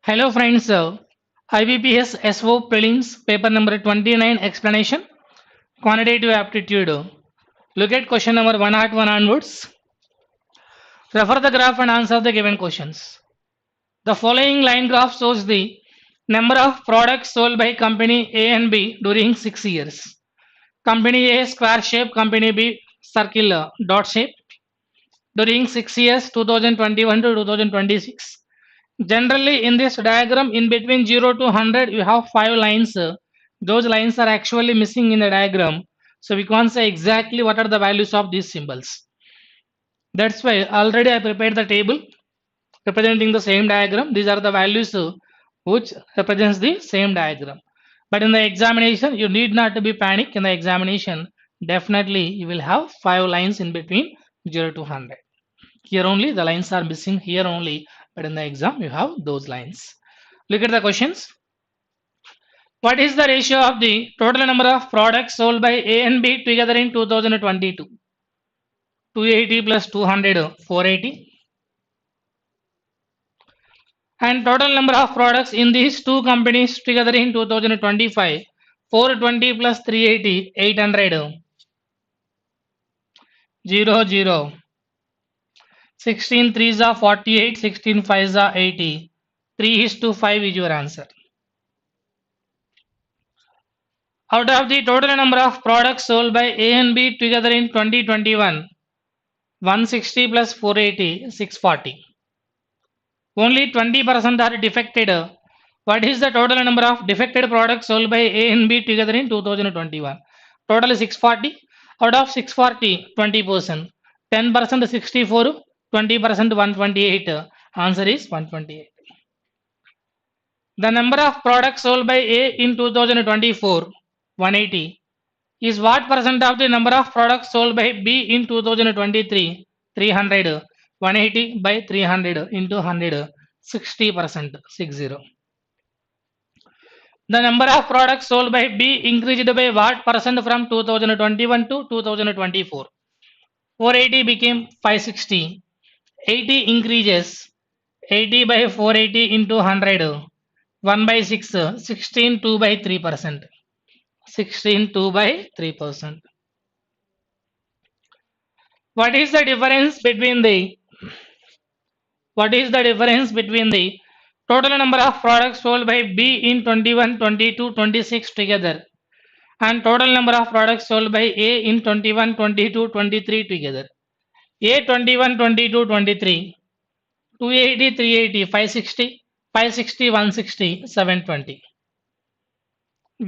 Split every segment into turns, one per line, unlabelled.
Hello friends, IBPS SO Prelims paper number 29 explanation quantitative aptitude. Look at question number 101 onwards. Refer the graph and answer the given questions. The following line graph shows the number of products sold by company A and B during 6 years. Company A square shape, company B circle dot shape during 6 years 2021 to 2026. Generally, in this diagram, in between 0 to 100, you have 5 lines. Those lines are actually missing in the diagram. So we can't say exactly what are the values of these symbols. That's why already I prepared the table representing the same diagram. These are the values which represents the same diagram. But in the examination, you need not to be panic. In the examination, definitely you will have 5 lines in between 0 to 100. Here only the lines are missing here only, but in the exam you have those lines. Look at the questions. What is the ratio of the total number of products sold by A and B together in 2022? 280 plus 200, 480. And total number of products in these two companies together in 2025, 420 plus 380, 800. 0, 0. 16 3s are 48, 16 5s are 80. 3 is to 5 is your answer. Out of the total number of products sold by A and B together in 2021, 160 plus 480, 640. Only 20% are defected. What is the total number of defected products sold by A and B together in 2021? Total is 640. Out of 640, 20%. 10% 64, 20% 128. Answer is 128. The number of products sold by A in 2024, 180, is what percent of the number of products sold by B in 2023, 300. 180 by 300 into 100, 60%, 60. The number of products sold by B increased by what percent from 2021 to 2024? 480 became 560. 80 increases. 80 by 480 into 100. 1 by 6, 16, 2 by 3%. 16, 2 by 3%. What is the difference between the total number of products sold by B in 21, 22, 26 together and total number of products sold by A in 21, 22, 23 together? A 21, 22, 23, 280, 380, 560, 560, 160, 720.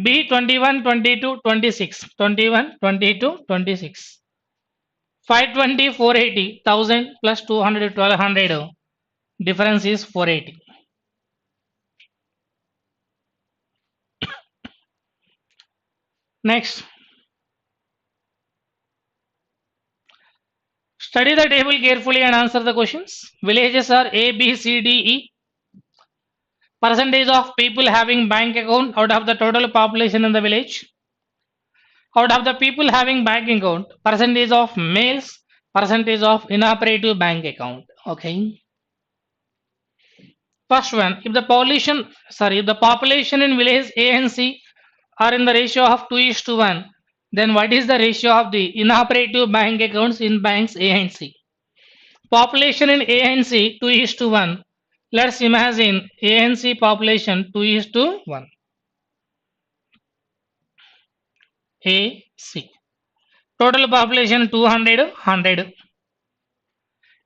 B 21, 22, 26, 21, 22, 26. 520, 480, 1000 plus 200, 1200. Difference is 480. Next. Study the table carefully and answer the questions. Villages are A, B, C, D, E. Percentage of people having bank account out of the total population in the village. Out of the people having bank account, percentage of males, percentage of inoperative bank account. Okay. First one, if the population in village A and C are in the ratio of 2:1, then what is the ratio of the inoperative bank accounts in banks A and C? Population in A and C 2:1. Let's imagine A and C population 2:1. A, C. Total population 200, 100.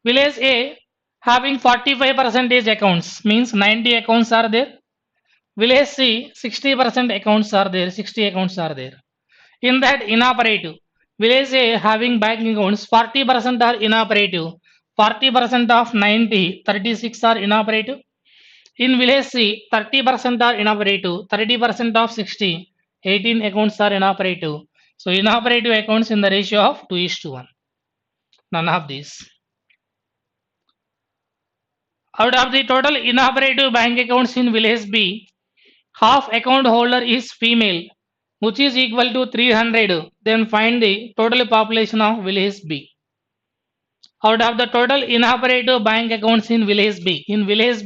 Village A having 45% accounts, means 90 accounts are there. Village C 60% accounts are there, 60 accounts are there. In that inoperative, village A having bank accounts 40% are inoperative, 40% of 90, 36 are inoperative. In village C 30% are inoperative, 30% of 60, 18 accounts are inoperative. So inoperative accounts in the ratio of 2:1. None of these. Out of the total inoperative bank accounts in village B, half account holder is female, which is equal to 300. Then find the total population of village B. Out of the total inoperative bank accounts in village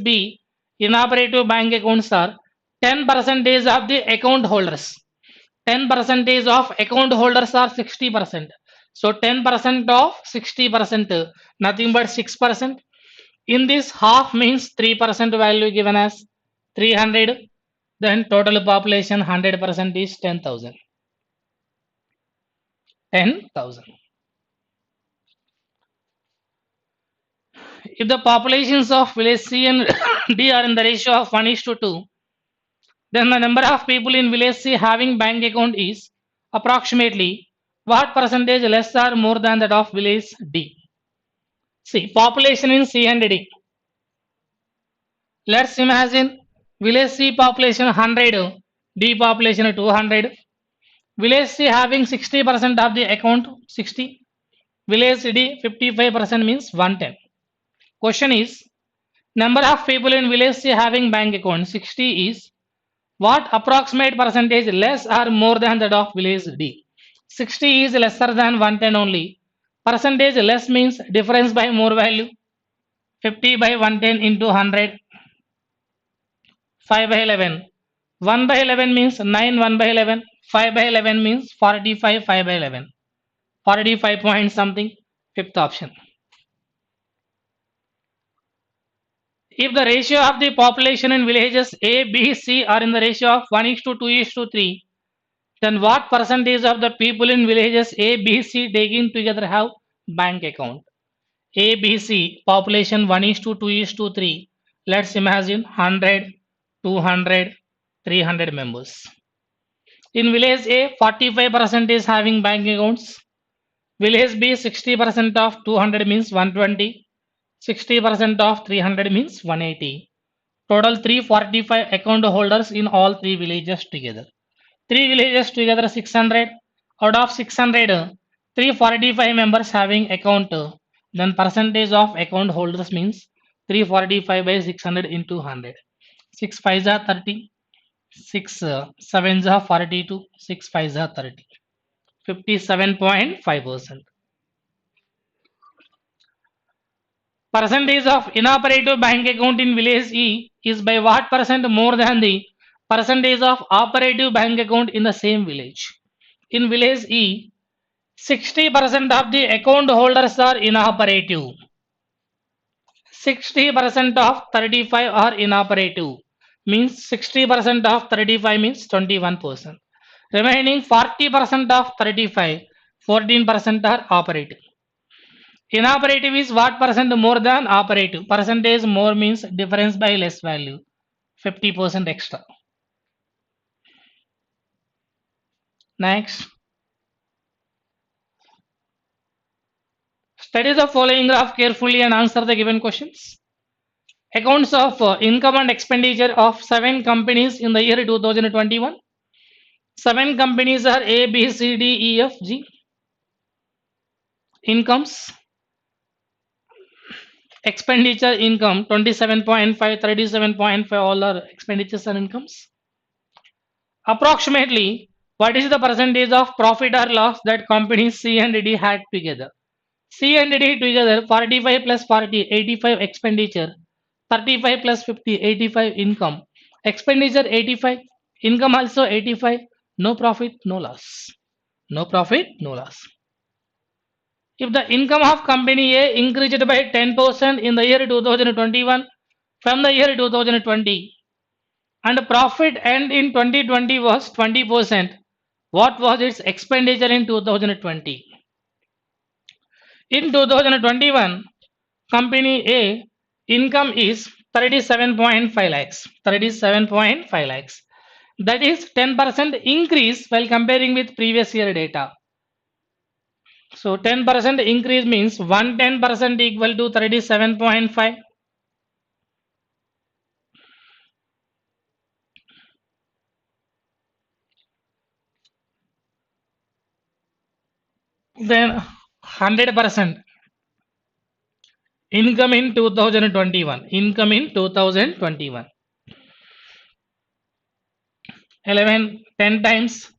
B inoperative bank accounts are 10% of the account holders. 10% of account holders are 60%. So 10% of 60%, nothing but 6%. In this, half means 3% value given as 300. Then total population 100% is 10,000. 10,000. If the populations of village C and D are in the ratio of 1:2, then the number of people in village C having bank account is approximately what percentage less or more than that of village D? See, population in C and D. Let's imagine village C population 100, D population 200. Village C having 60% of the account 60. Village D 55% means 110. Question is, number of people in village C having bank account 60 is what approximate percentage less or more than that of village D? 60 is lesser than 110 only. Percentage less means difference by more value. 50 by 110 into 100. 5 by 11. 1 by 11 means 9, 1 by 11. 5 by 11 means 45, 5 by 11. 45 point something. Fifth option. If the ratio of the population in villages A, B, C are in the ratio of 1:2:3, then what percentage of the people in villages A, B, C taking together have bank account? A, B, C population 1:2:3. Let's imagine 100, 200, 300 members. In village A, 45% is having bank accounts. Village B, 60% of 200 means 120. 60% of 300 means 180. Total 345 account holders in all three villages together. Three villages together 600. Out of 600, 345 members having account. Then percentage of account holders means 345 by 600 into 100. 6 5s are 30. 6 7s are 42. 6 5s are 30. 57.5%. Percentage of inoperative bank account in village E is by what percent more than the percentage of operative bank account in the same village? In village E, 60% of the account holders are inoperative. 60% of 35 are inoperative. Means 60% of 35 means 21%. Remaining 40% of 35, 14% are operative. Inoperative is what percent more than operative? Percentage more means difference by less value. 50% extra. Next. Study the following graph carefully and answer the given questions. Accounts of income and expenditure of 7 companies in the year 2021. 7 companies are A, B, C, D, E, F, G. Incomes. Expenditure income 27.5, 37.5, all are expenditures and incomes. Approximately, what is the percentage of profit or loss that companies C and D had together? C and D together 45 plus 40, 85 expenditure, 35 plus 50, 85 income. Expenditure 85, income also 85, no profit, no loss. No profit, no loss. If the income of company A increased by 10% in the year 2021 from the year 2020 and profit end in 2020 was 20%, what was its expenditure in 2020? In 2021, company A income is 37.5 lakhs. 37.5 lakhs. That is 10% increase while comparing with previous year data. So 10% increase means 110% equal to 37.5. Then 100% income in 2021. Income in 2021. 11, 10 times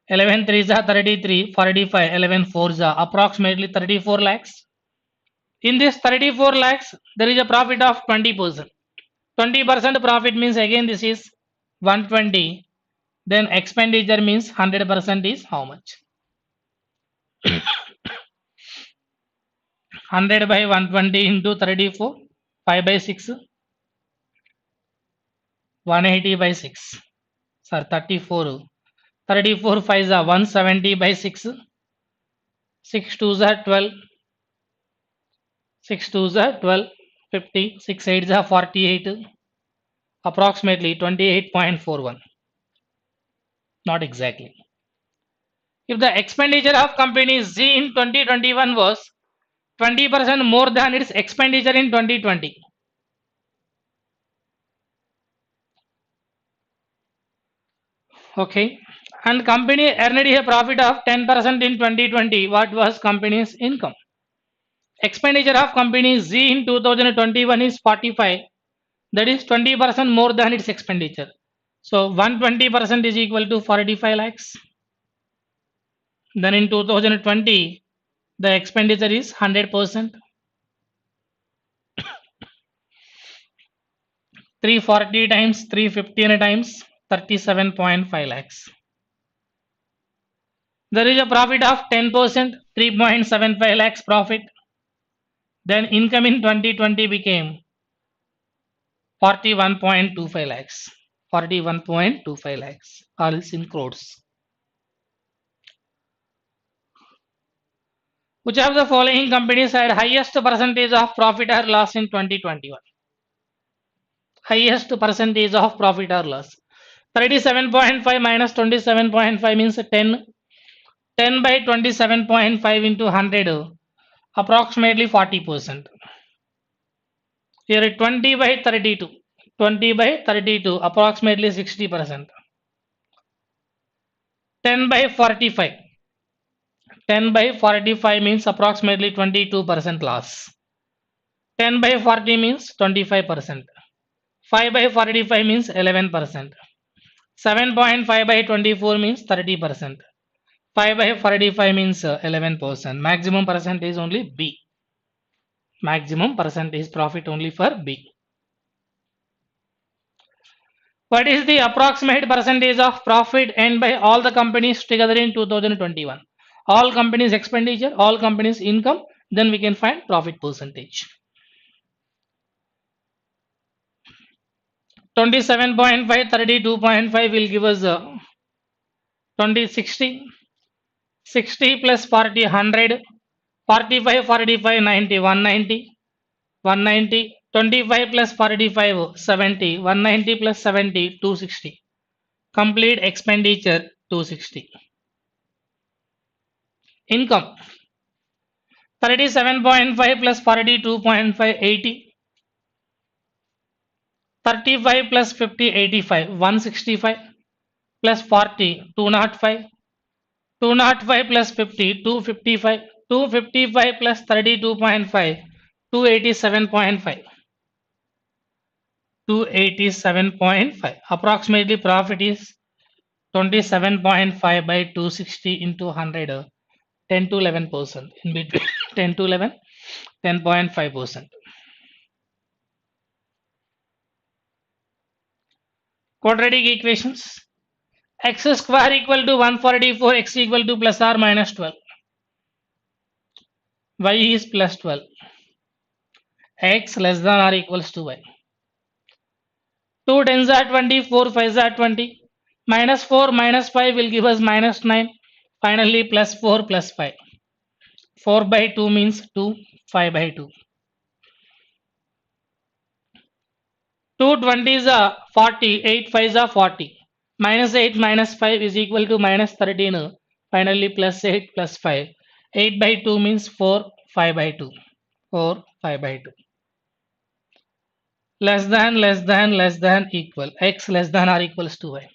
11 3s are 33, 45, 11 4s are approximately 34 lakhs. In this 34 lakhs, there is a profit of 20%. 20% profit means again this is 120. Then expenditure means 100% is how much? 100 by 120 into 34, 5 by 6, 180 by 6. Sir, 34. 34 5s are 170 by 6. 6 2s are 12. 6 2s are 12. 50. 6 8s are 48. Approximately 28.41. Not exactly. If the expenditure of company Z in 2021 was 20% more than its expenditure in 2020. Okay. And company earned a profit of 10% in 2020. What was company's income? Expenditure of company Z in 2021 is 45. That is 20% more than its expenditure. So 120% is equal to 45 lakhs. Then in 2020, the expenditure is 100%. 340 times 315 times 37.5 lakhs. There is a profit of 10%, 3.75 lakhs profit. Then income in 2020 became 41.25 lakhs. 41.25 lakhs. All is in crores. Which of the following companies had highest percentage of profit or loss in 2021? Highest percentage of profit or loss. 37.5 minus 27.5 means 10. 10 by 27.5 into 100, approximately 40%. Here 20 by 32. 20 by 32, approximately 60%. 10 by 45. 10 by 45 means approximately 22% loss. 10 by 40 means 25%. 5 by 45 means 11%. 7.5 by 24 means 30%. 5 by 45 means 11%. Maximum percentage only B. Maximum percentage profit only for B. What is the approximate percentage of profit earned by all the companies together in 2021? All companies expenditure, all companies income, then we can find profit percentage. 27.5, 32.5 will give us 60. 60 plus 40, 100. 45, 45, 90, 190. 190. 25 plus 45, 70. 190 plus 70, 260. Complete expenditure 260. Income 37.5 plus 42.5, 80. 35 plus 50, 85. 165 plus 40, 205. 205 plus 50, 255. 255 plus 32.5, 287.5. 287.5. Approximately profit is 27.5 by 260 into 100. 10 to 11%. In between 10 to 11, 10.5%. Quadratic equations. X square equal to 144, x equal to plus or minus 12. Y is plus 12. X less than or equals to y. 2 tens are 20, 4 5s are 20. Minus 4 minus 5 will give us minus 9. Finally plus 4 plus 5. 4 by 2 means 2, 5 by 2. 2 20s are 40, 8 5s are 40. Minus 8 minus 5 is equal to minus 13. Finally plus 8 plus 5. 8 by 2 means 4, 5 by 2. 4, 5 by 2. Less than equal. X less than or equals to y.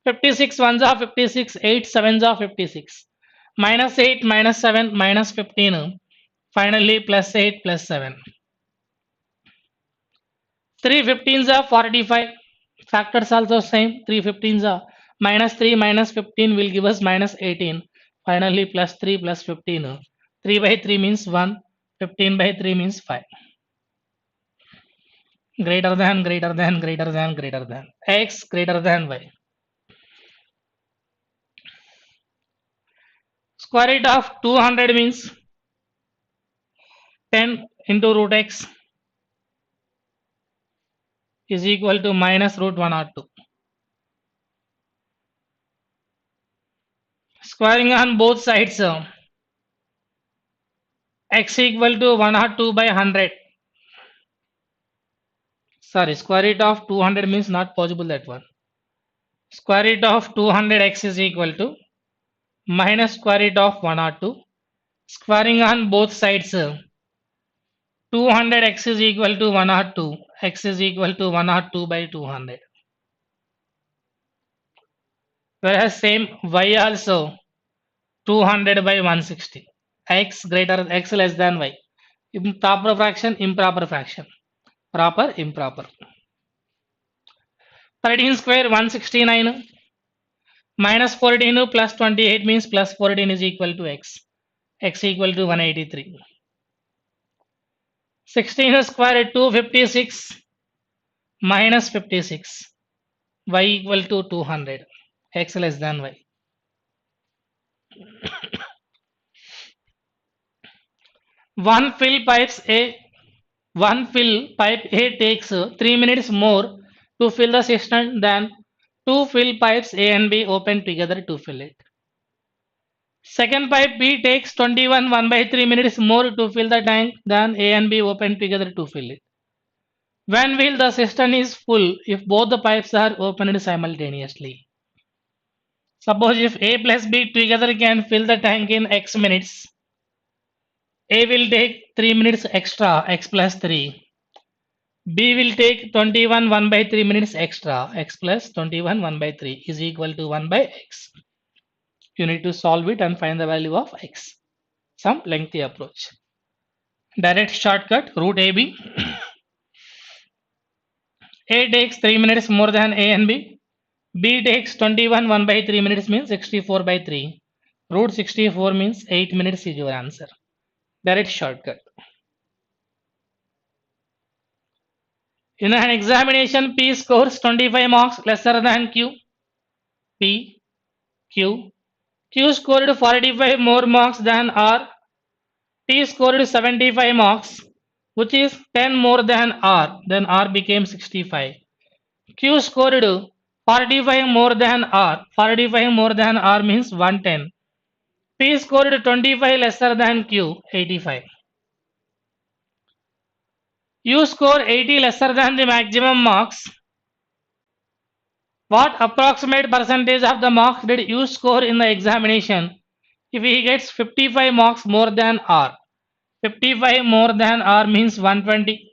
56 ones are 56, 8 sevens are 56. Minus 8 minus 7 minus 15. Finally plus 8 plus 7. 3 15s are 45. Factors also same. 3 15s are minus 3 minus 15 will give us minus 18. Finally plus 3 plus 15. 3 by 3 means 1. 15 by 3 means 5. greater than x greater than y. Square root of 200 means 10 into root x is equal to minus root 102. Squaring on both sides, x equal to 102 by 100. Sorry, square root of 200 means not possible that one. Square root of 200x is equal to minus square root of 102. Squaring on both sides, 200x is equal to 102. X is equal to 102 by 200. Whereas same y also 200 by 160. X greater x less than y. Proper fraction, improper fraction. Proper, improper. 13 square 169 minus 14 plus 28 means plus 14 is equal to x. X equal to 183. 16 square 256 minus 56. Y equal to 200. X less than y. One fill pipe A takes 3 minutes more to fill the cistern than two fill pipes A and B open together to fill it. Second pipe B takes 21 1 by 3 minutes more to fill the tank than A and B open together to fill it. When will the cistern is full if both the pipes are opened simultaneously? Suppose if A plus B together can fill the tank in x minutes, A will take 3 minutes extra, x plus 3. B will take 21 1 by 3 minutes extra, x plus 21 1 by 3 is equal to 1 by x. You need to solve it and find the value of x. Some lengthy approach. Direct shortcut, root AB. A takes 3 minutes more than A and B. B takes 21 1 by 3 minutes means 64 by 3. Root 64 means 8 minutes is your answer. Direct shortcut. In an examination, P scores 25 marks lesser than Q. P, Q. Q scored 45 more marks than R. T scored 75 marks, which is 10 more than R. Then R became 65. Q scored 45 more than R. 45 more than R means 110. P scored 25 lesser than Q, 85. U score 80 lesser than the maximum marks. What approximate percentage of the marks did U score in the examination if he gets 55 marks more than R? 55 more than R means 120.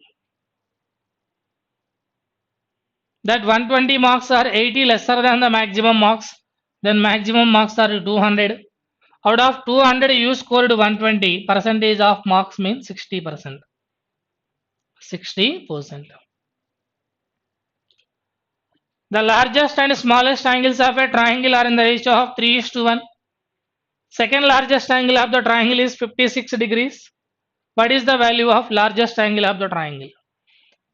That 120 marks are 80 lesser than the maximum marks. Then maximum marks are 200. Out of 200 you scored 120. Percentage of marks means 60%. 60%. The largest and smallest angles of a triangle are in the ratio of 3:1. Second largest angle of the triangle is 56 degrees. What is the value of largest angle of the triangle?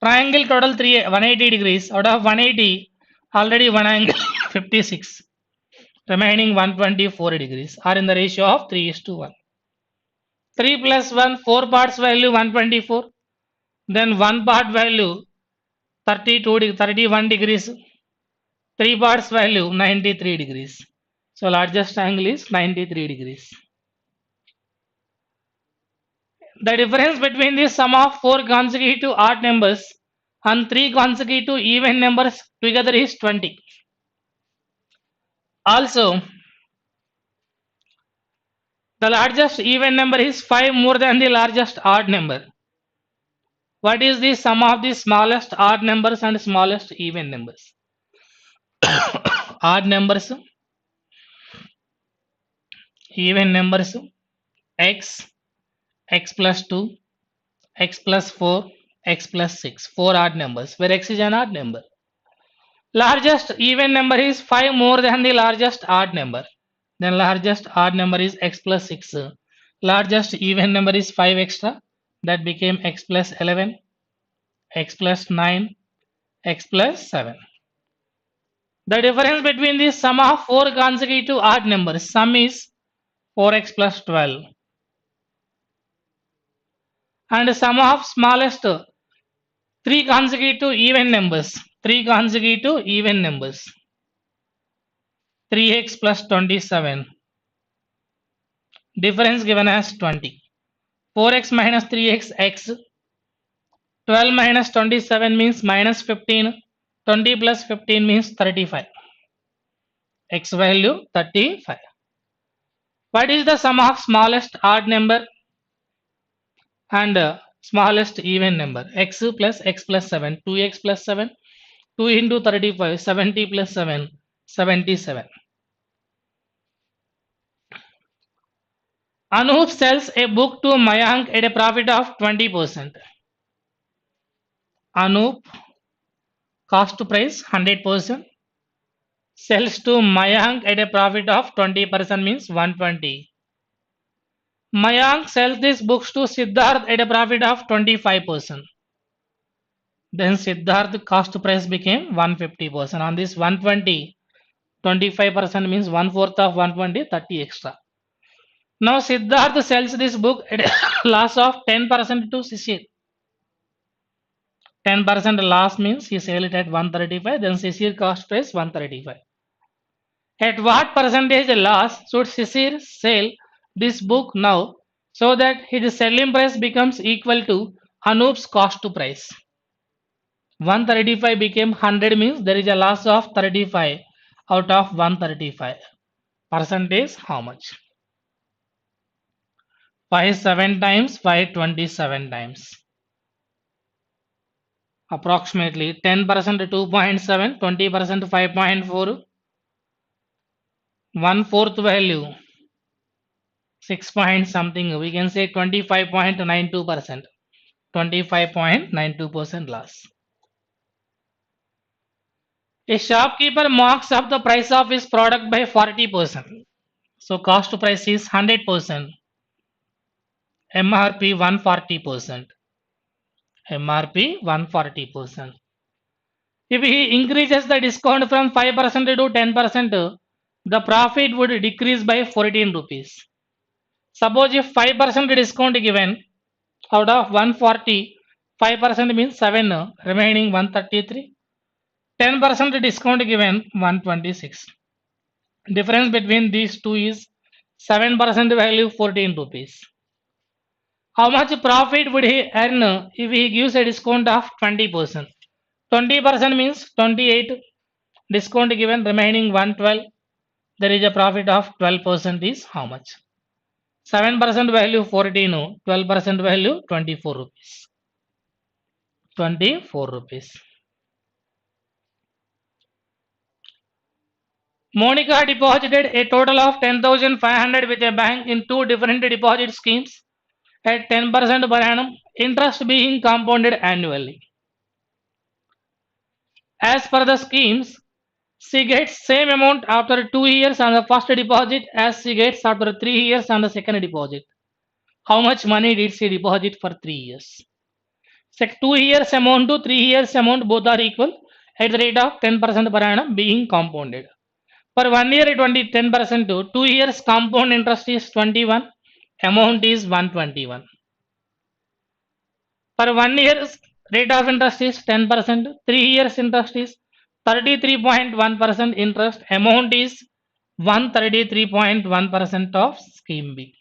Triangle total 180 degrees. Out of 180, already one angle 56. Remaining 124 degrees are in the ratio of 3:1. 3 plus 1, 4 parts value 124. Then 1 part value 31 degrees. 3 parts value 93 degrees. So largest angle is 93 degrees. The difference between the sum of 4 consecutive odd numbers and 3 consecutive even numbers together is 20. Also, the largest even number is 5 more than the largest odd number. What is the sum of the smallest odd numbers and smallest even numbers? Odd numbers, even numbers, x, x plus 2, x plus 4, x plus 6. 4 odd numbers where x is an odd number. Largest even number is 5 more than the largest odd number. Then largest odd number is x plus 6. Largest even number is 5 extra. That became x plus 11. x plus 9, x plus 7. The difference between the sum of 4 consecutive odd numbers, sum is 4x plus 12, and the sum of smallest 3 consecutive even numbers, 3x plus 27, difference given as 20. 4x minus 3x, x. 12 minus 27 means minus 15. 20 plus 15 means 35. X value 35. What is the sum of smallest odd number and smallest even number? X plus x plus 7. 2x plus 7. 2 into 35. 70 plus 7. 77. Anup sells a book to Mayank at a profit of 20%. Anup, cost price 100%, sells to Mayank at a profit of 20% means 120. Mayank sells these books to Siddharth at a profit of 25%. Then Siddharth cost price became 150%. On this 120, 25% means 1/4 of 120, 30 extra. Now Siddharth sells this book at a loss of 10% to Shishir. 10% loss means he sell it at 135, then Shishir cost price 135. At what percentage loss should Shishir sell this book now so that his selling price becomes equal to Anup's cost price? 135 became 100 means there is a loss of 35 out of 135. Percentage how much? 5 7 times 5 27 times. Approximately 10% 2.7, 20% 5.4, 1/4 value 6 point something, we can say 25.92%. 25.92% loss. A shopkeeper marks up the price of his product by 40%. So cost price is 100%. MRP 140%. MRP 140%. If he increases the discount from 5% to 10%, the profit would decrease by 14 rupees. Suppose if 5% discount given, out of 140, 5% means 7, remaining 133. 10% discount given 126. Difference between these two is 7% value 14 rupees. How much profit would he earn if he gives a discount of 20%? 20% means 28. Discount given remaining 112. There is a profit of 12% is how much? 7% value 14, 12% value 24 rupees. 24 rupees. Monica deposited a total of 10,500 with a bank in two different deposit schemes at 10% per annum, interest being compounded annually. As per the schemes, she gets same amount after 2 years on the first deposit as she gets after 3 years on the second deposit. How much money did she deposit for 3 years? 2 years amount to 3 years amount both are equal at the rate of 10% per annum being compounded. For 1 year 10% to 2 years compound interest is 21, amount is 121. For 1 year's rate of interest is 10%, 3 years interest is 33.1% interest, amount is 133.1% of scheme B.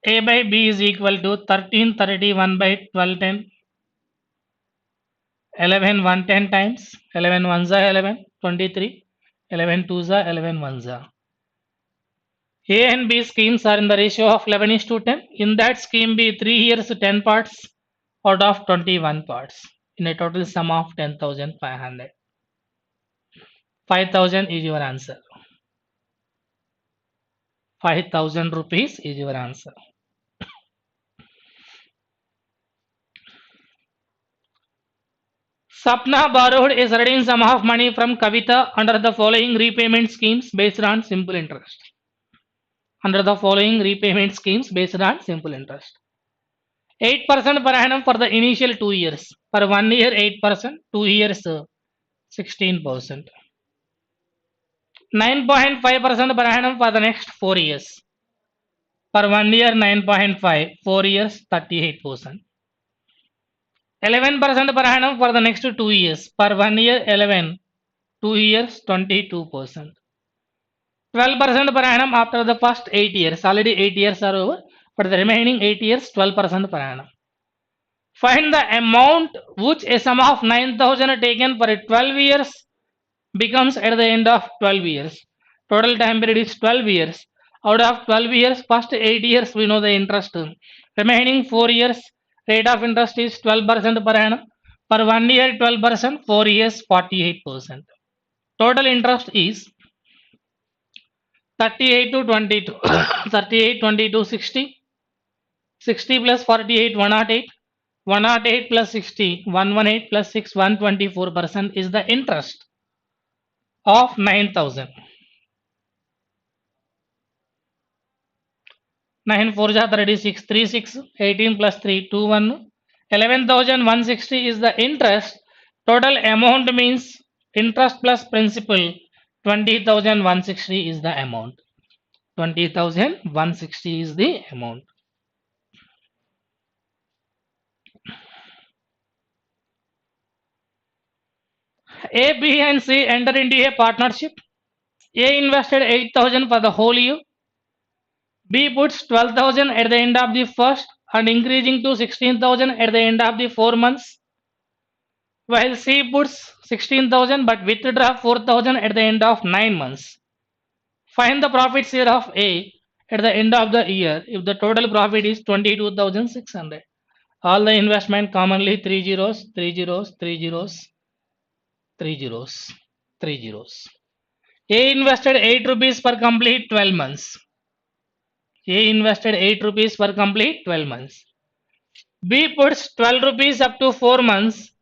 A by B is equal to 1331 by 1210. 11 110 times 11 1s are 11, 23, 11 2s are 11 1s are. A and B schemes are in the ratio of 11:10. In that scheme B, 3 years 10 parts out of 21 parts in a total sum of 10,500. 5,000 is your answer. 5,000 rupees is your answer. Sapna borrowed a certain sum of money from Kavita under the following repayment schemes based on simple interest. Under the following repayment schemes based on simple interest. 8% per annum for the initial 2 years. Per 1 year 8%, 2 years 16%. 9.5% per annum for the next 4 years. Per 1 year 9.5, 4 years 38%. 11% per annum for the next 2 years. Per 1 year 11, 2 years 22%. 12% per annum after the first 8 years. Already 8 years are over. For the remaining 8 years, 12% per annum. Find the amount which a sum of 9,000 taken for 12 years becomes at the end of 12 years. Total time period is 12 years. Out of 12 years, first 8 years we know the interest. Remaining 4 years, rate of interest is 12% per annum. Per 1 year 12%, 4 years 48%. Total interest is 38 to 22, 38, 22, 60. 60 plus 48, 108. 108 plus 60, 118 plus 6, 124% is the interest of 9,000. 9 4 ja 36, 36, 18 plus 3, 21. 11,160 is the interest. Total amount means interest plus principal. 20,160 is the amount. 20,160 is the amount. A, B, and C enter into a partnership. A invested 8,000 for the whole year. B puts 12,000 at the end of the first and increasing to 16,000 at the end of the 4 months. While C puts 16,000 but withdraw 4,000 at the end of 9 months. Find the profit share of A at the end of the year if the total profit is 22,600. All the investment commonly 3 zeros, 3 zeros, 3 zeros, 3 zeros, 3 zeros. A invested 8 rupees for complete 12 months. A invested 8 rupees for complete 12 months. B puts 12 rupees up to 4 months.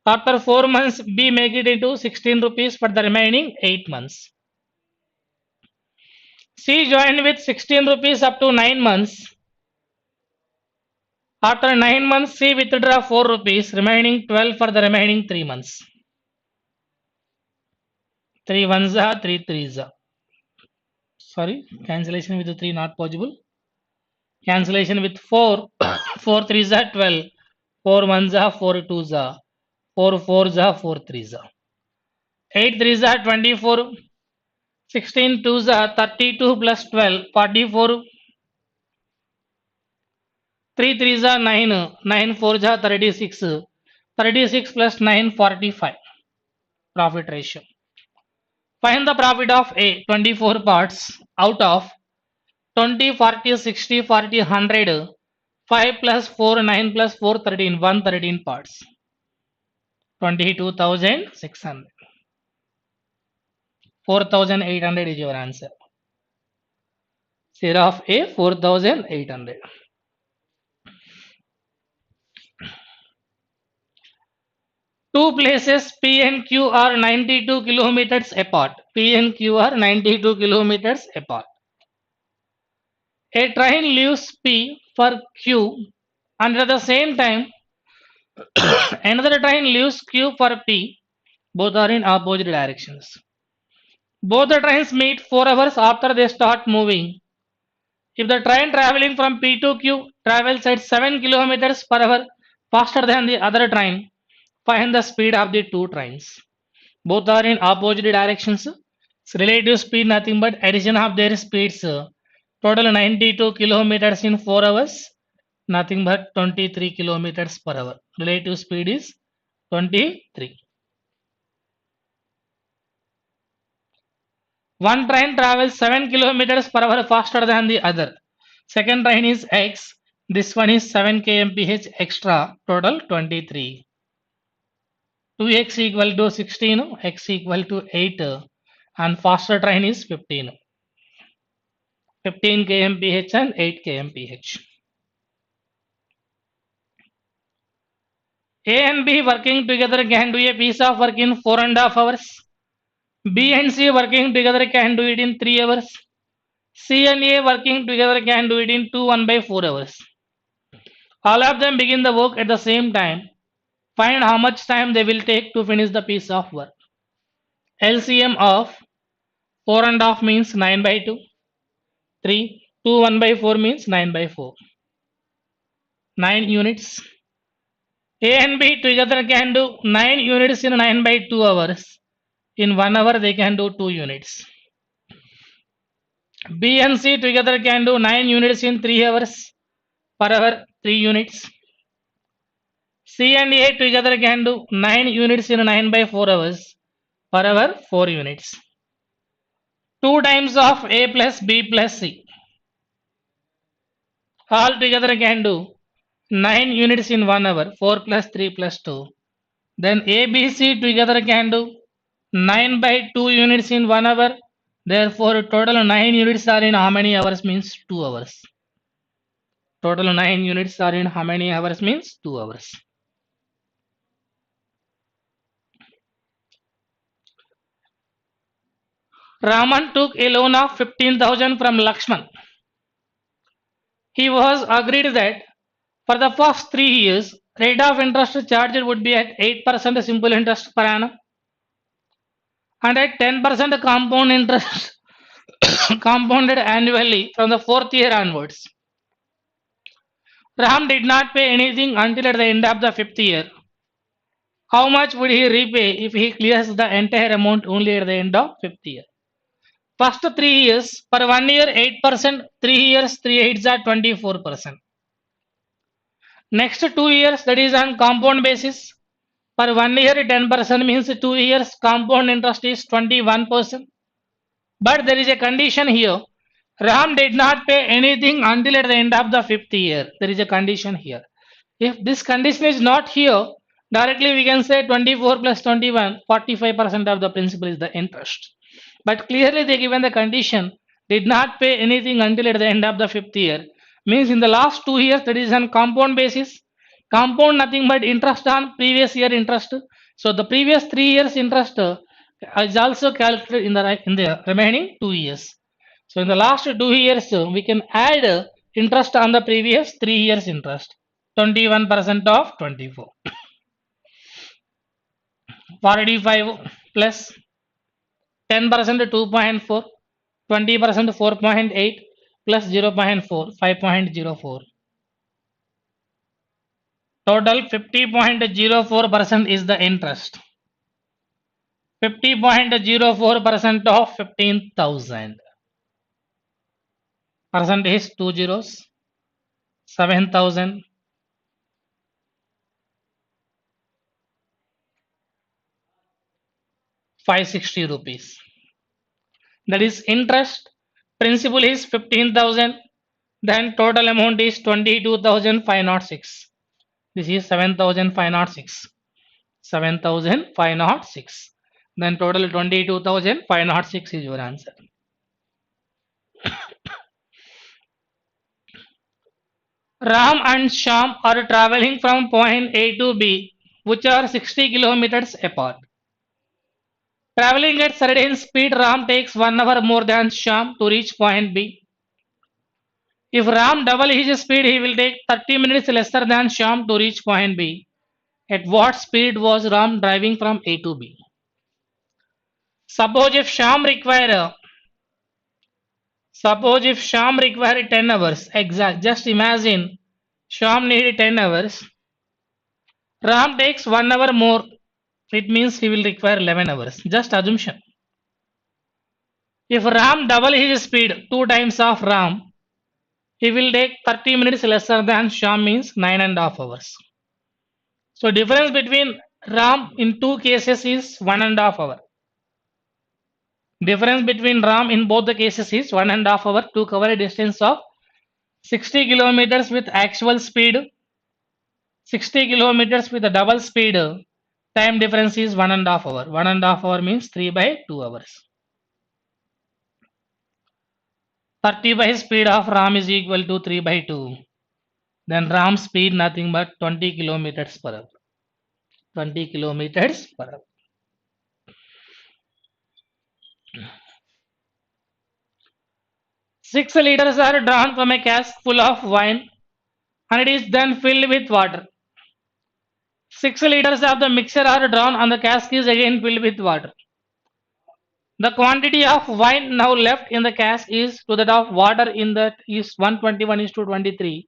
After 4 months, B make it into 16 rupees for the remaining 8 months. C joined with 16 rupees up to 9 months. After 9 months, C withdraw 4 rupees, remaining 12 for the remaining 3 months. 3 ones are 3 threes are. Sorry, cancellation with the 3 not possible. Cancellation with 4, 4 threes are 12, 4 ones are 4 twos are, 4 fours are 4 threes are. 8 threes are 24, 16 twos are 32 plus 12, 44. 3 threes are 9, 9 fours are 36, 36 plus 9, 45. Profit ratio. Find the profit of A, 24 parts out of 20, 40, 60, 40, 100, 5 plus 4, 9 plus 4, 13, 113 parts. 22,600. 4,800 is your answer. Share of A, 4,800. Two places P and Q are 92 kilometers apart. P and Q are 92 kilometers apart. A train leaves P for Q and at the same time another train leaves Q for P. Both are in opposite directions. Both the trains meet 4 hours after they start moving. If the train traveling from P to Q travels at 7 kilometers per hour faster than the other train, find the speed of the two trains. Both are in opposite directions. So relative speed nothing but addition of their speeds. Total 92 kilometers in 4 hours. Nothing but 23 kilometers per hour. Relative speed is 23. One train travels 7 kilometers per hour faster than the other. Second train is X. This one is 7 kmph extra. Total 23. 2x equal to 16. X equal to 8. And faster train is 15. 15 kmph and 8 kmph. A and B working together can do a piece of work in 4.5 hours. B and C working together can do it in 3 hours. C and A working together can do it in 2 1/4 hours. All of them begin the work at the same time. Find how much time they will take to finish the piece of work. LCM of 4 and a half means 9 by 2. 3. 2 1 by 4 means 9 by 4. 9 units. A and B together can do 9 units in 9 by 2 hours. In 1 hour they can do 2 units. B and C together can do 9 units in 3 hours. Per hour 3 units. C and A together can do 9 units in 9 by 4 hours. Per hour 4 units. 2 times of A plus B plus C. All together can do 9 units in 1 hour. 4 plus 3 plus 2. Then A, B, C together can do 9 by 2 units in 1 hour. Therefore, total 9 units are in how many hours means 2 hours. Total 9 units are in how many hours means 2 hours. Raman took a loan of 15,000 from Lakshman. He was agreed that for the first 3 years, rate of interest charged would be at 8% simple interest per annum and at 10% compound interest compounded annually from the 4th year onwards. Ram did not pay anything until at the end of the 5th year. How much would he repay if he clears the entire amount only at the end of 5th year? First 3 years, per 1 year 8%, 3 years 3 eights are 24%. Next 2 years, that is on compound basis. Per 1 year 10% means 2 years compound interest is 21%. But there is a condition here. Ram did not pay anything until at the end of the 5th year. There is a condition here. If this condition is not here, directly we can say 24 plus 21, 45% of the principal is the interest. But clearly they given the condition did not pay anything until at the end of the 5th year. Means in the last 2 years that is on compound basis. Compound nothing but interest on previous year interest. So the previous 3 years interest is also calculated in the remaining 2 years. So in the last 2 years we can add interest on the previous 3 years interest. 21% of 24. 45 plus 10% 2.4, 20% 4.8 plus 0.4, 5.04. Total 50.04% is the interest. 50.04% of 15,000. Percent is 2 zeros. 7,000. 560 rupees. That is interest. Principal is 15,000. Then total amount is 22,506. This is 7,506. 7,506. Then total 22,506 is your answer. Ram and Shyam are traveling from point A to B, which are 60 kilometers apart. Traveling at certain speed, Ram takes 1 hour more than Shyam to reach point B. If Ram double his speed, he will take 30 minutes lesser than Shyam to reach point B. At what speed was Ram driving from A to B? Suppose if Shyam require 10 hours, exact. Just imagine Shyam needed 10 hours. Ram takes 1 hour more. It means he will require 11 hours. Just assumption. If Ram double his speed, 2 times of Ram, he will take 30 minutes lesser than Shyam means 9.5 hours. So difference between Ram in 2 cases is 1.5 hour. Difference between Ram in both the cases is 1.5 hour to cover a distance of 60 kilometers with actual speed. 60 kilometers with a double speed. Time difference is 1.5 hour. 1.5 hour means 3 by 2 hours. 30 by speed of Ram is equal to 3 by 2. Then Ram speed nothing but 20 kilometers per hour. 20 kilometers per hour. Six liters are drawn from a cask full of wine and it is then filled with water. 6 liters of the mixture are drawn and the cask is again filled with water. The quantity of wine now left in the cask is to that of water in that is 121 is to 23.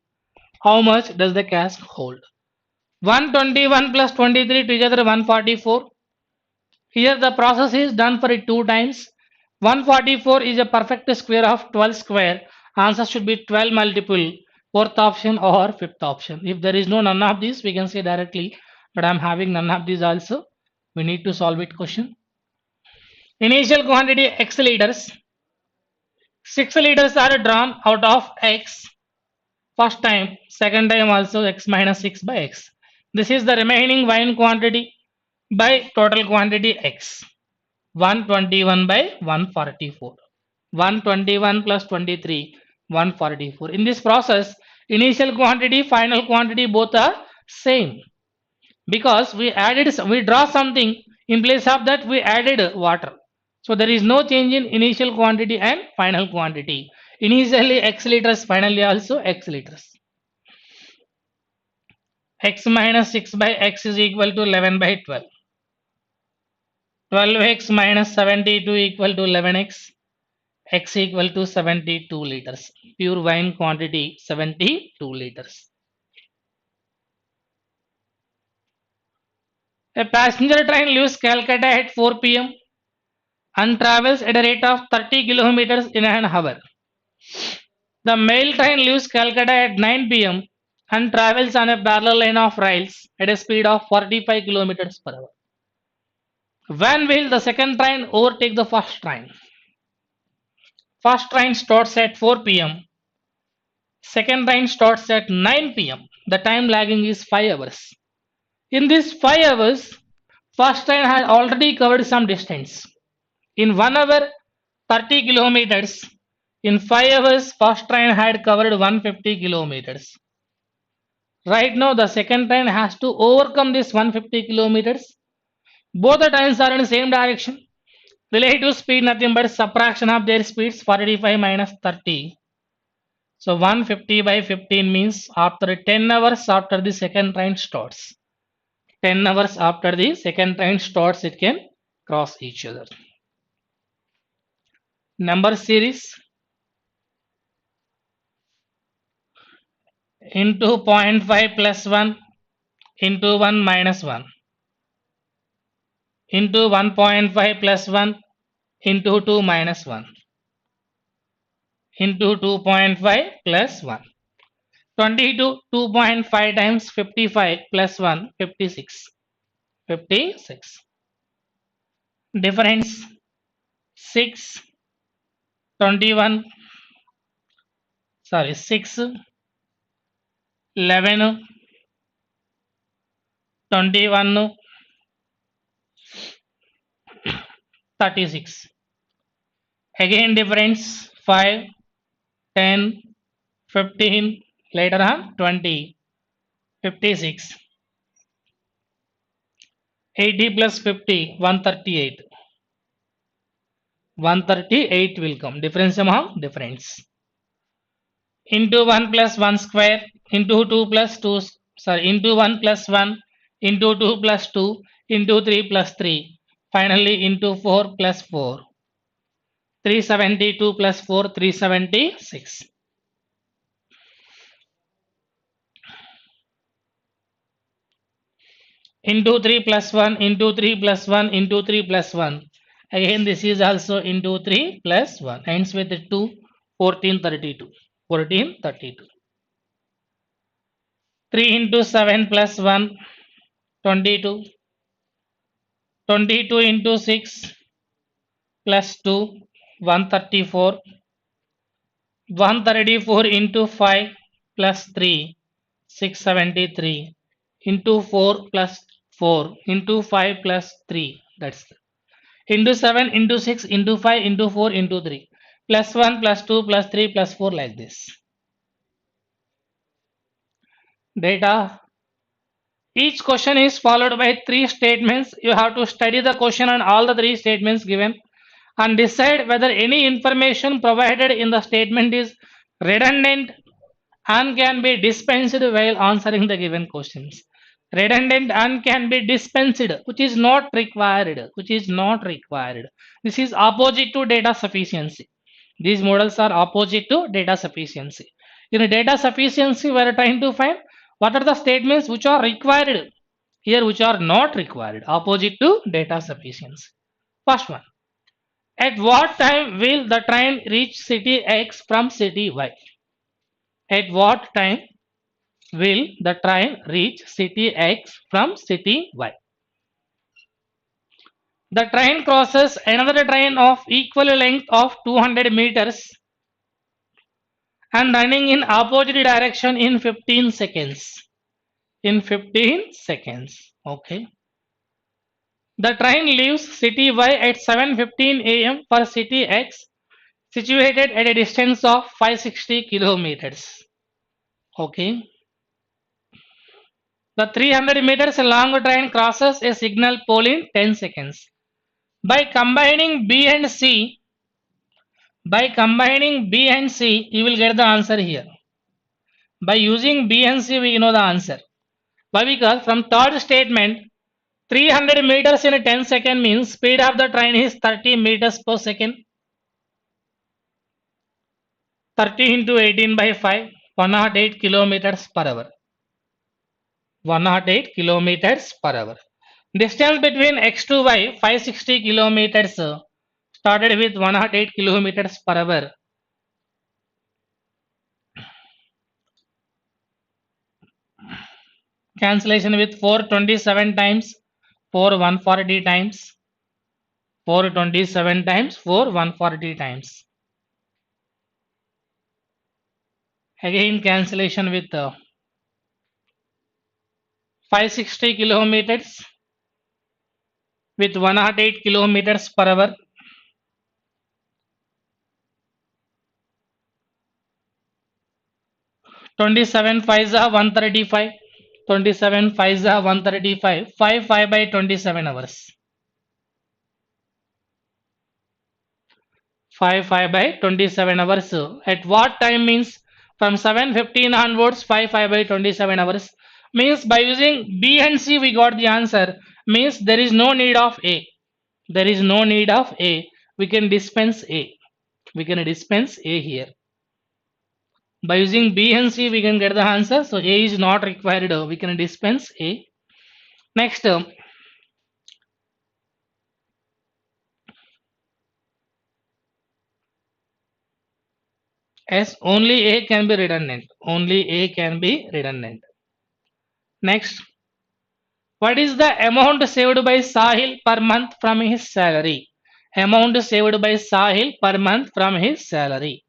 How much does the cask hold? 121 plus 23 together 144. Here the process is done for it 2 times. 144 is a perfect square of 12 square. Answer should be 12 multiple. Fourth option or fifth option. If there is no none of these, we can say directly. But I am having none of these also. We need to solve it question. Initial quantity x liters. 6 liters are drawn out of x. First time, second time also x minus 6 by x. This is the remaining wine quantity by total quantity x. 121 by 144. 121 plus 23, 144. In this process, initial quantity, final quantity both are same because we draw something in place of that we added water. So there is no change in initial quantity and final quantity. Initially x liters, finally also x liters. X minus 6 by x is equal to 11 by 12. 12x minus 72 equal to 11x. X equal to 72 liters. Pure wine quantity 72 liters. A passenger train leaves Calcutta at 4 p.m. and travels at a rate of 30 kilometers in an hour. The mail train leaves Calcutta at 9 p.m. and travels on a parallel line of rails at a speed of 45 kilometers per hour. When will the second train overtake the first train? First train starts at 4 p.m. Second train starts at 9 p.m. The time lagging is 5 hours. In these 5 hours, first train had already covered some distance. In 1 hour, 30 kilometers. In 5 hours, first train had covered 150 kilometers. Right now, the second train has to overcome this 150 kilometers. Both the trains are in the same direction. Relative speed nothing but subtraction of their speeds 45 minus 30. So 150 by 15 means after 10 hours after the second train starts. 10 hours after the second train starts, it can cross each other. Number series into 0.5 plus 1 into 1 minus 1 into 1.5 plus 1 into 2 minus 1 into 2.5 plus 1. 22 2.5 times 55 plus 1 56. 56. Difference 6 21 sorry 6 11 21 36. Again difference 5 10 15 later on 20 56. 80 plus 50 138. 138 will come. Difference among difference. Into 1 plus 1 square into 2 plus 2 sorry into 1 plus 1 into 2 plus 2 into 3 plus 3 finally into 4 plus 4. 372 plus 4 376. Into 3 plus 1 into 3 plus 1 into 3 plus 1. Again this is also into 3 plus 1. Ends with 2 1432. 1432. 3 into 7 plus 1 22. 22 into 6 plus 2 134. 134 into 5 plus 3 673 into 4 plus 4 into 5 plus 3 that's into 7 into 6 into 5 into 4 into 3 plus 1 plus 2 plus 3 plus 4 like this. Data. Each question is followed by 3 statements. You have to study the question and all the 3 statements given and decide whether any information provided in the statement is redundant and can be dispensed while answering the given questions. Redundant and can be dispensed, which is not required, which is not required. This is opposite to data sufficiency. These models are opposite to data sufficiency. In data sufficiency, we are trying to find what are the statements which are required here, which are not required, opposite to data sufficiency. First one, at what time will the train reach city X from city Y? At what time will the train reach city X from city Y? The train crosses another train of equal length of 200 meters and running in opposite direction in 15 seconds. In 15 seconds. Okay. The train leaves city Y at 7:15 a.m. for city X, situated at a distance of 560 kilometers. Okay. The 300 meters long train crosses a signal pole in 10 seconds. By combining B and C, you will get the answer here. By using B and C, we know the answer. Why? Because from third statement, 300 meters in 10 seconds means speed of the train is 30 meters per second. 30 into 18 by 5, 108 kilometers per hour. 108 kilometers per hour. Distance between X to Y, 560 kilometers, started with 108 kilometers per hour. Cancellation with 427 times, 4 140 times, 427 times, 4 140 times. Again cancellation with 560 kilometers with 108 kilometers per hour. 27 5 are 135. 27 5 are 135. 5 5 by 27 hours. 5 5 by 27 hours. At what time means from 7:15 onwards, 5 5 by 27 hours means by using B and C we got the answer, means there is no need of A. There is no need of A. We can dispense A. We can dispense A here. By using B and C we can get the answer. So A is not required. We can dispense A. Next, as only A can be redundant. Only A can be redundant. Next, what is the amount saved by Sahil per month from his salary? Amount saved by Sahil per month from his salary.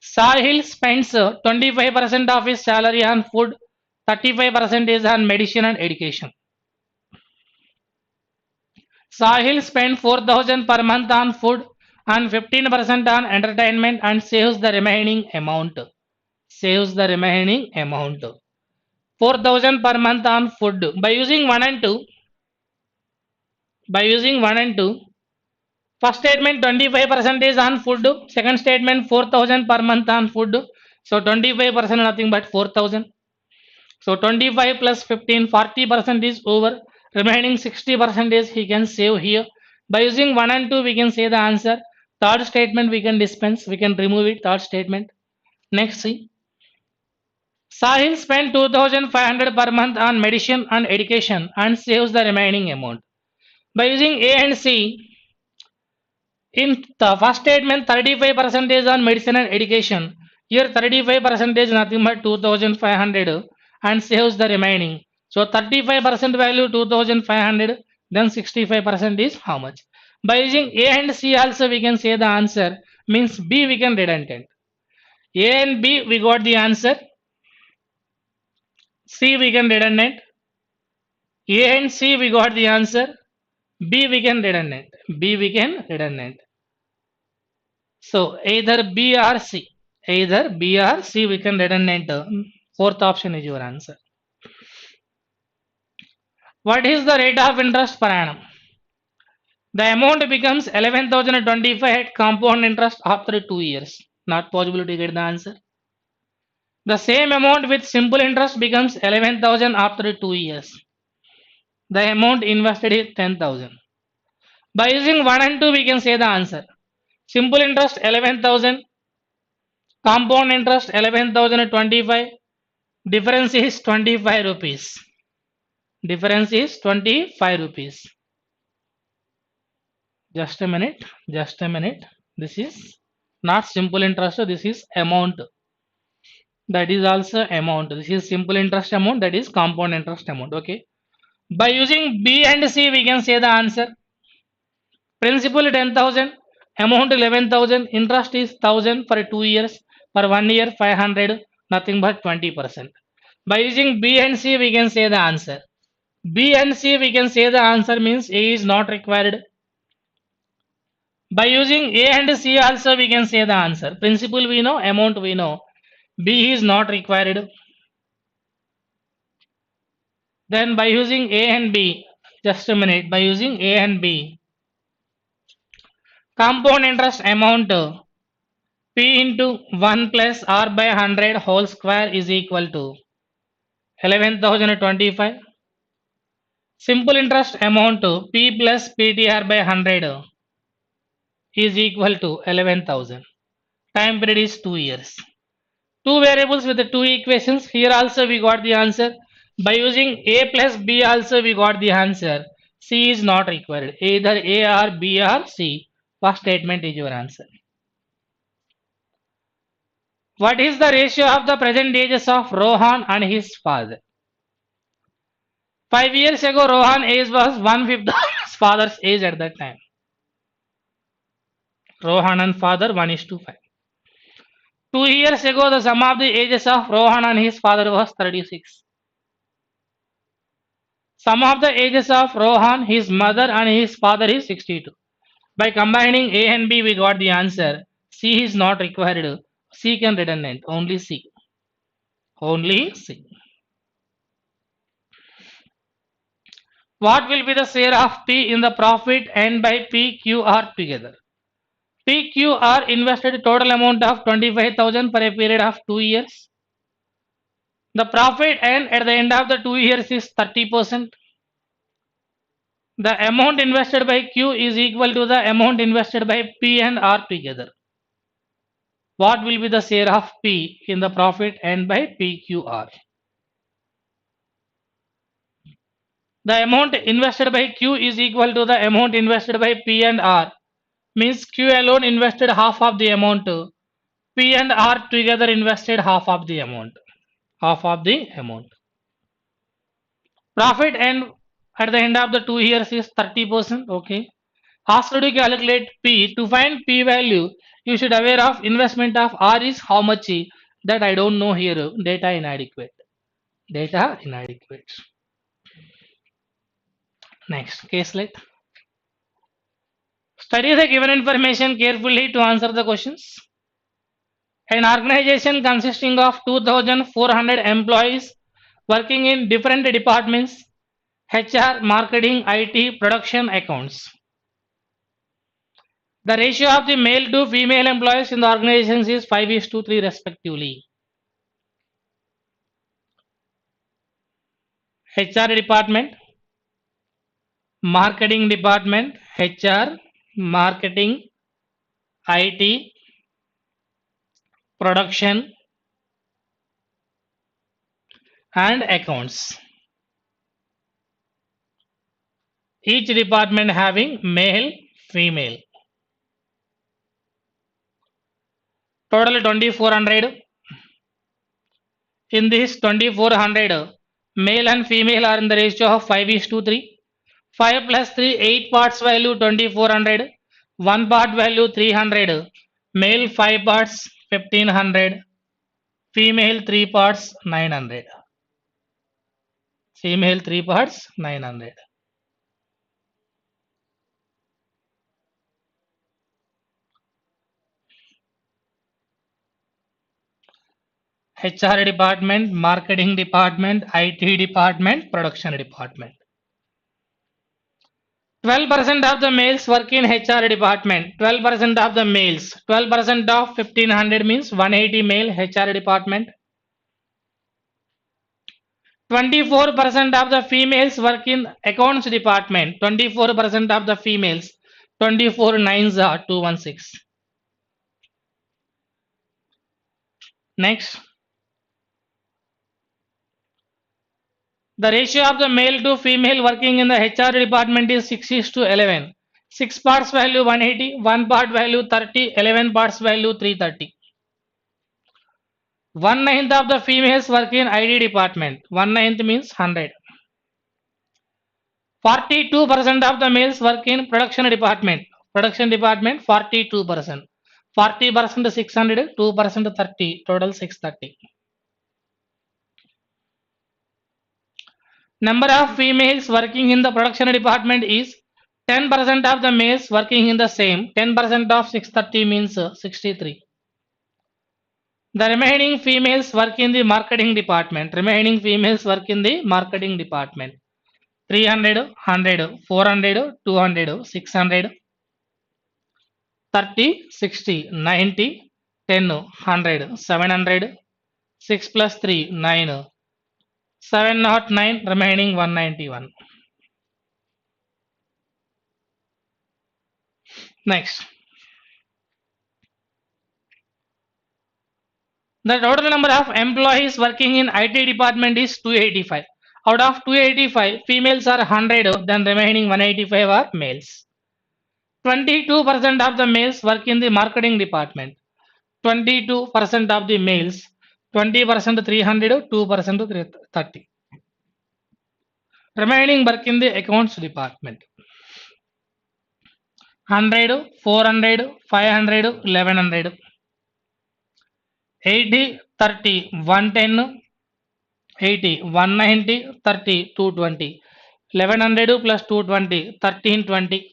Sahil spends 25% of his salary on food, 35% is on medicine and education. Sahil spends 4,000 per month on food and 15% on entertainment and saves the remaining amount. Saves the remaining amount. 4,000 per month on food. By using 1 and 2, first statement 25% is on food, second statement 4,000 per month on food. So 25% nothing but 4,000. So 25 plus 15, 40% is over. Remaining 60% is he can save here. By using 1 and 2 we can say the answer. Third statement we can dispense, we can remove it, third statement. Next, see. Sahil spent 2,500 per month on medicine and education and saves the remaining amount. By using A and C, in the first statement 35% is on medicine and education. Here 35% is nothing but 2,500 and saves the remaining. So 35% value 2,500, then 65% is how much? By using A and C also we can say the answer, means B we can redundant. A and B we got the answer. C we can redundant. A and C we got the answer. B we can redundant. B we can redundant. So either B or C. Either B or C we can redundant. Fourth option is your answer. What is the rate of interest per annum? The amount becomes 11,025 at compound interest after 2 years. Not possible to get the answer. The same amount with simple interest becomes 11,000 after 2 years. The amount invested is 10,000. By using 1 and 2, we can say the answer. Simple interest 11,000, compound interest 11,025. Difference is 25 rupees. Difference is 25 rupees. Just a minute. Just a minute. This is not simple interest. This is amount. That is also amount. This is simple interest amount. That is compound interest amount. Okay. By using B and C, we can say the answer. Principal 10,000, amount 11,000, interest is 1,000 for 2 years, for 1 year 500, nothing but 20%. By using B and C, we can say the answer. B and C, we can say the answer means A is not required. By using A and C also, we can say the answer. Principal we know, amount we know. B is not required. Then by using A and B, just a minute, by using A and B, compound interest amount P into 1 plus R by 100 whole square is equal to 11,025. Simple interest amount P plus PTR by 100 is equal to 11,000. Time period is 2 years. Two variables with the two equations. Here also we got the answer. By using A plus B also we got the answer. C is not required. Either A or B or C. First statement is your answer. What is the ratio of the present ages of Rohan and his father? 5 years ago, Rohan age was 1/5 of his father's age at that time. Rohan and father 1:5. 2 years ago, the sum of the ages of Rohan and his father was 36. Sum of the ages of Rohan, his mother and his father is 62. By combining A and B, we got the answer. C is not required. C can redundant. Only C. Only C. What will be the share of P in the profit and by PQR together? PQR invested total amount of 25,000 for a period of 2 years. The profit and at the end of the 2 years is 30%. The amount invested by Q is equal to the amount invested by P and R together. What will be the share of P in the profit and by PQR? The amount invested by Q is equal to the amount invested by P and R. Means Q alone invested half of the amount. P and R together invested half of the amount. Half of the amount. Profit and at the end of the 2 years is 30%. Okay. Asked to calculate P. To find P value, you should aware of investment of R is how much. That I don't know here. Data inadequate. Data inadequate. Next, caselet. Study the given information carefully to answer the questions. An organization consisting of 2,400 employees working in different departments: HR, marketing, IT, production, accounts. The ratio of the male to female employees in the organizations is 5:3 respectively. HR department, marketing department, HR, marketing, IT, production, and accounts. Each department having male, female. Total 2,400. In this 2,400, male and female are in the ratio of 5:3. 5 plus 3, 8 parts value 2,400. 1 part value 300. Male 5 parts 1,500. Female 3 parts 900. Female 3 parts 900. HR department, marketing department, IT department, production department. 12% of the males work in HR department. 12% of the males. 12% of 1,500 means 180 male HR department. 24% of the females work in accounts department. 24% of the females. 24 nines are 216. Next. The ratio of the male to female working in the HR department is 6:11. 6 parts value 180, 1 part value 30, 11 parts value 330. 1/9 of the females work in ID department. 1/9 means 100. 42% of the males work in production department. Production department 42%. 40% 600, 2% 30, total 630. Number of females working in the production department is 10% of the males working in the same. 10% of 630 means 63. The remaining females work in the marketing department. Remaining females work in the marketing department. 300, 100, 400, 200, 600, 30, 60, 90, 10, 100, 700, 6 plus 3, 9, 709, remaining 191. Next. The total number of employees working in IT department is 285. Out of 285, females are 100, then remaining 185 are males. 22% of the males work in the marketing department. 22% of the males, 20% 300, 2% 330. Remaining work in the accounts department. 100, 400, 500, 1100. 80, 30, 110, 80, 190, 30, 220. 1100 plus 220, 1320.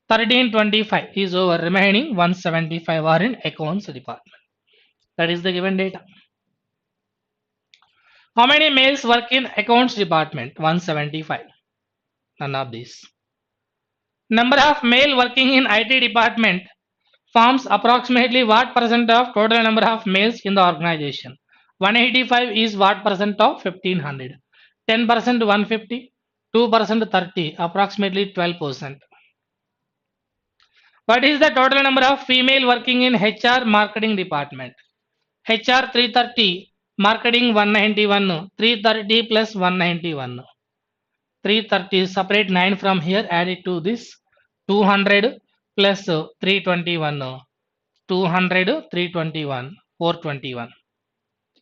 1325 is over. Remaining 175 are in accounts department. That is the given data. How many males work in accounts department? 175. None of these. Number of male working in IT department forms approximately what percent of total number of males in the organization? 185 is what percent of 1500? 10% 150, 2% 30, approximately 12%. What is the total number of female working in HR marketing department? HR 330, marketing 191, 330 plus 191. 330, separate 9 from here, add it to this. 200 plus 321. 200, 321, 421.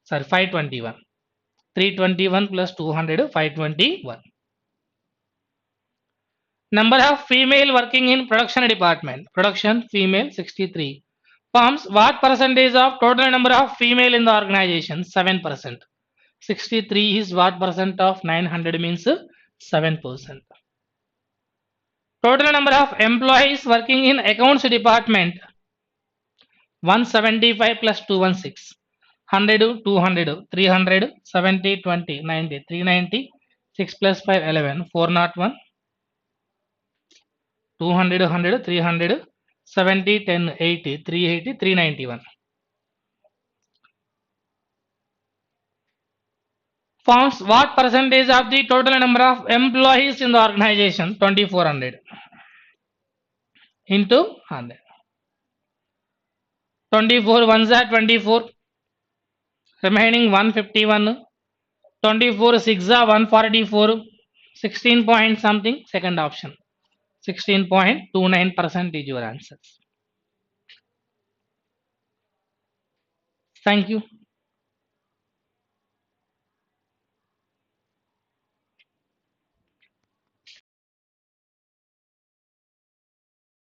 Sorry, 521. 321 plus 200, 521. Number of female working in production department. Production female 63. Forms what percentage of total number of female in the organization? 7%. 63 is what percent of 900 means 7%. Total number of employees working in accounts department 175 plus 216. 100, 200, 300, 70, 20, 90, 390, 6 plus 5, 11, 401, 200, 100, 300, 70, 10, 80, 380, 391. Forms what percentage of the total number of employees in the organization? 2400 into 100. 24 ones are 24. Remaining 151. 24 6 are 144. 16 point something. Second option. 16.29% is your answer. Thank you.